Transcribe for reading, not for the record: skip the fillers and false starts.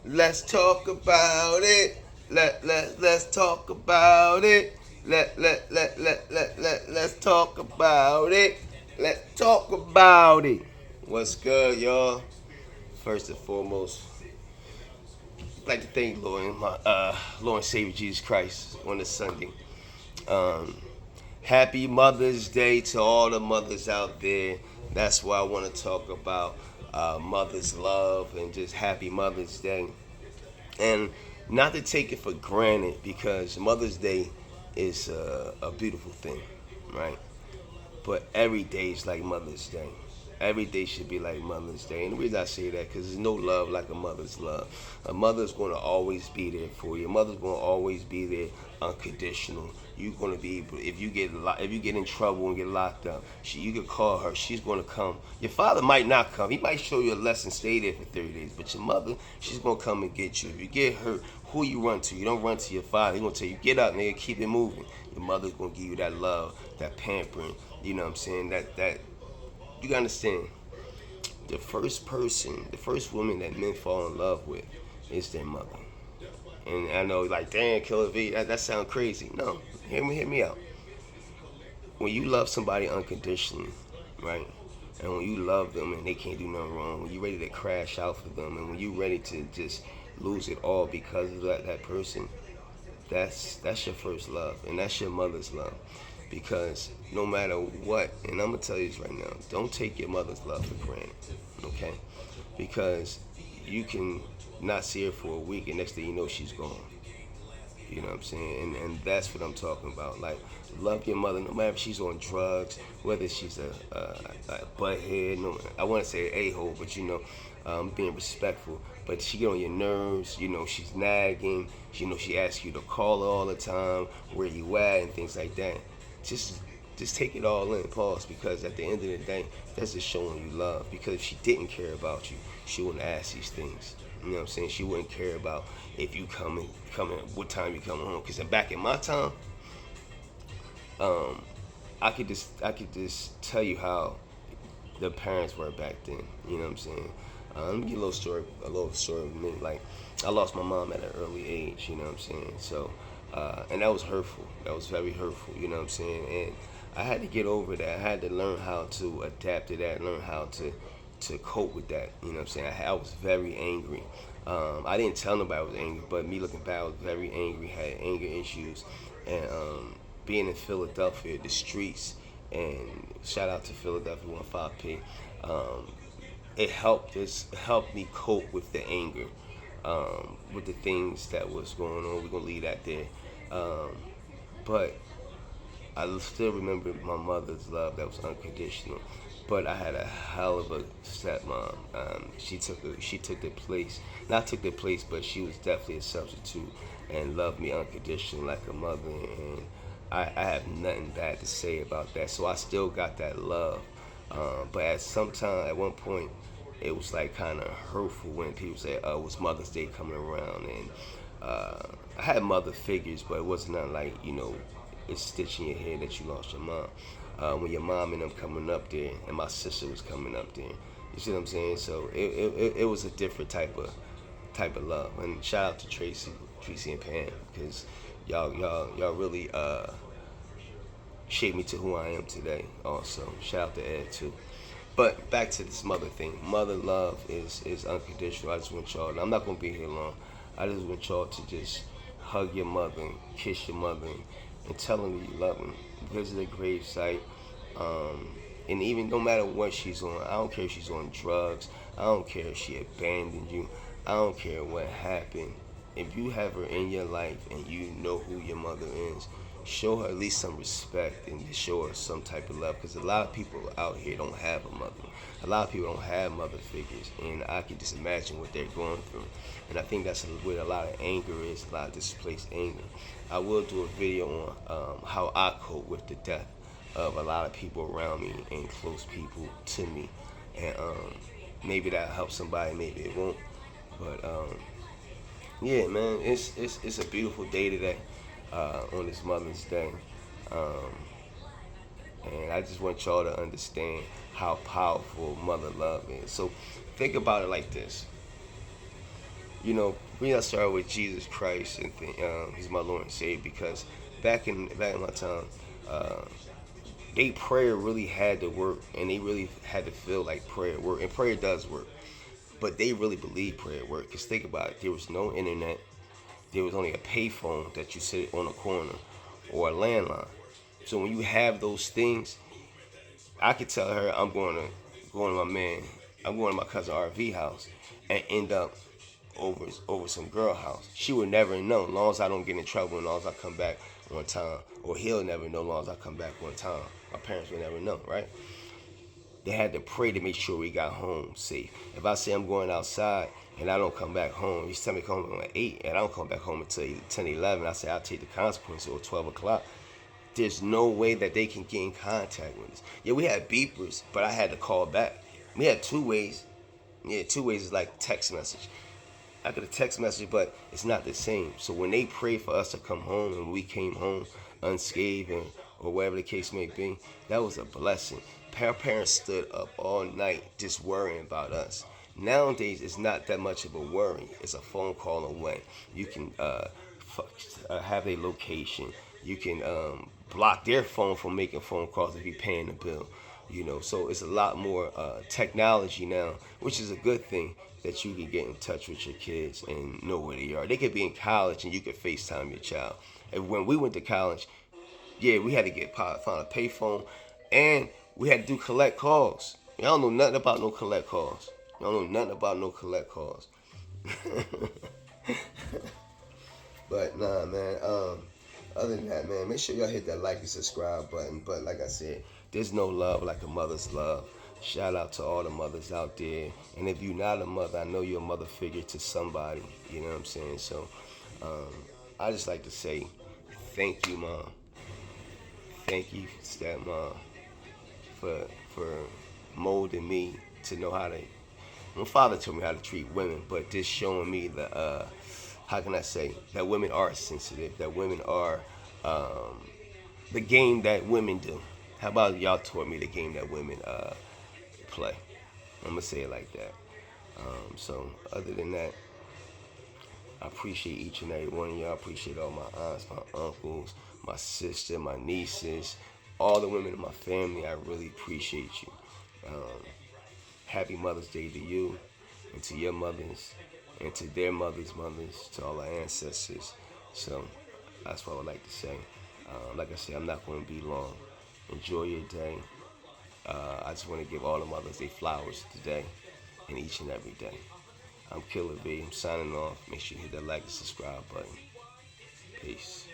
Let's talk about it. Let's talk about it. Let's talk about it. Let's talk about it. What's good, y'all? First and foremost, I'd like to thank Lord and Savior Jesus Christ on this Sunday. Um, Happy Mother's Day to all the mothers out there. That's why I want to talk about mother's love and just happy Mother's Day. And not to take it for granted because Mother's Day is a beautiful thing, right? But every day is like Mother's Day. Every day should be like Mother's Day. And the reason I say that because there's no love like a mother's love. A mother's going to always be there for you. A mother's going to always be there unconditional. You're going to be able, if you get in trouble and get locked up, you can call her. She's going to come. Your father might not come. He might show you a lesson, stay there for 30 days. But your mother, she's going to come and get you. If you get hurt, who you run to? You don't run to your father. He's going to tell you, get up, nigga, keep it moving. Your mother's going to give you that love, that pampering. You know what I'm saying? That you gotta understand. The first woman that men fall in love with is their mother. And I know, like, damn, Killer V, that sounds crazy. No, hear me out. When you love somebody unconditionally, right? And when you love them and they can't do nothing wrong, when you're ready to crash out for them, and when you're ready to just lose it all because of that person, that's your first love, and that's your mother's love. Because no matter what, and I'm gonna tell you this right now, don't take your mother's love for granted, okay? Because you can not see her for a week, and next thing you know, she's gone. You know what I'm saying? And that's what I'm talking about. Like, love your mother, no matter if she's on drugs, whether she's a butthead. No, I want to say an a-hole, but being respectful. But she get on your nerves. You know, she's nagging. She asks you to call her all the time, where you at, and things like that. Just just take it all in, pause, because at the end of the day, that's just showing you love. Because if she didn't care about you, she wouldn't ask these things. You know what I'm saying? She wouldn't care about if you coming, what time you coming home. Because back in my time, um, I could just tell you how the parents were back then. You know what I'm saying? Let me give you a little story of me. Like, I lost my mom at an early age. You know what I'm saying? So, and that was hurtful. That was very hurtful. You know what I'm saying? And I had to get over that. I had to learn how to adapt to that. Learn how to cope with that. You know what I'm saying? I was very angry. I didn't tell nobody I was angry, but me looking back, I was very angry. Had anger issues, and being in Philadelphia, the streets, and shout out to Philadelphia 15P. Um, it helped me cope with the anger, with the things that was going on. We're gonna leave that there. Um, but I still remember my mother's love that was unconditional. But I had a hell of a stepmom. She took the place, not took the place, but she was definitely a substitute and loved me unconditionally like a mother. And I have nothing bad to say about that. So I still got that love. But at one point, it was like kind of hurtful when people say, "Oh, it's Mother's Day coming around," and I had mother figures, but it wasn't nothing like it's stitching your head that you lost your mom. When your mom and them coming up there, and my sister was coming up there, you see what I'm saying? So it was a different type of love. And shout out to Tracy and Pam, because y'all really shaped me to who I am today. Also, shout out to Ed too. But back to this mother thing. Mother love is unconditional. I just want y'all. I'm not gonna be here long. I just want y'all to just hug your mother, kiss your mother, and tell them that you love them. Visit a grave site, and even no matter what she's on, I don't care if she's on drugs. I don't care if she abandoned you. I don't care what happened. If you have her in your life and you know who your mother is, show her at least some respect and show her some type of love. Because a lot of people out here don't have a mother. A lot of people don't have mother figures, and I can just imagine what they're going through. And I think that's where a lot of anger is, a lot of displaced anger. I will do a video on how I cope with the death of a lot of people around me and close people to me, and maybe that helps somebody, maybe it won't. But yeah, man, it's a beautiful day today, on this Mother's Day, um, and I just want y'all to understand how powerful mother love is. So think about it like this: We got started with Jesus Christ and He's my Lord and Savior because back in my time, uh, they prayer really had to work and they really had to feel like prayer work and prayer does work, but they really believe prayer work. Cause think about it, there was no internet, there was only a payphone that you sit on a corner or a landline. So when you have those things, I could tell her I'm going to my man, I'm going to my cousin RV house, and end up over some girl house. She would never know, as long as I don't get in trouble, as long as I come back on time, or he'll never know, as long as I come back on time. My parents would never know, right? They had to pray to make sure we got home safe. If I say I'm going outside and I don't come back home, he's telling me to come home at 8 and I don't come back home until 10, 11, I say I'll take the consequences or 12 o'clock. There's no way that they can get in contact with us. Yeah, we had beepers, but I had to call back. We had two ways. Yeah, two ways is like text message. I could have text message, but it's not the same. So when they prayed for us to come home and we came home unscathed or whatever the case may be, that was a blessing. Our parents stood up all night just worrying about us. Nowadays, it's not that much of a worry. It's a phone call away. You can have a location. You can block their phone from making phone calls if you're paying the bill. So it's a lot more technology now, which is a good thing that you can get in touch with your kids and know where they are. They could be in college and you could FaceTime your child. And when we went to college, yeah, we had to find a payphone, and we had to do collect calls. Y'all don't know nothing about no collect calls. Y'all know nothing about no collect calls. But nah, man. Other than that, man, make sure y'all hit that like and subscribe button. But like I said, there's no love like a mother's love. Shout out to all the mothers out there. And if you're not a mother, I know you're a mother figure to somebody. You know what I'm saying? So, um, I just like to say, thank you, mom. Thank you, stepmom, for molding me to know how to. My father told me how to treat women, but this showing me the how can I say that women are sensitive, that women are the game that women do. How about y'all taught me the game that women play? I'm gonna say it like that. So other than that, I appreciate each and every one of y'all. I appreciate all my aunts, my uncles, my sister, my nieces, all the women in my family. I really appreciate you. Um, Happy Mother's Day to you and to your mothers and to their mothers, to all our ancestors. So that's what I would like to say. Like I said, I'm not going to be long. Enjoy your day. I just want to give all the mothers their flowers today and each and every day. I'm Killer B. I'm signing off. Make sure you hit that like and subscribe button. Peace.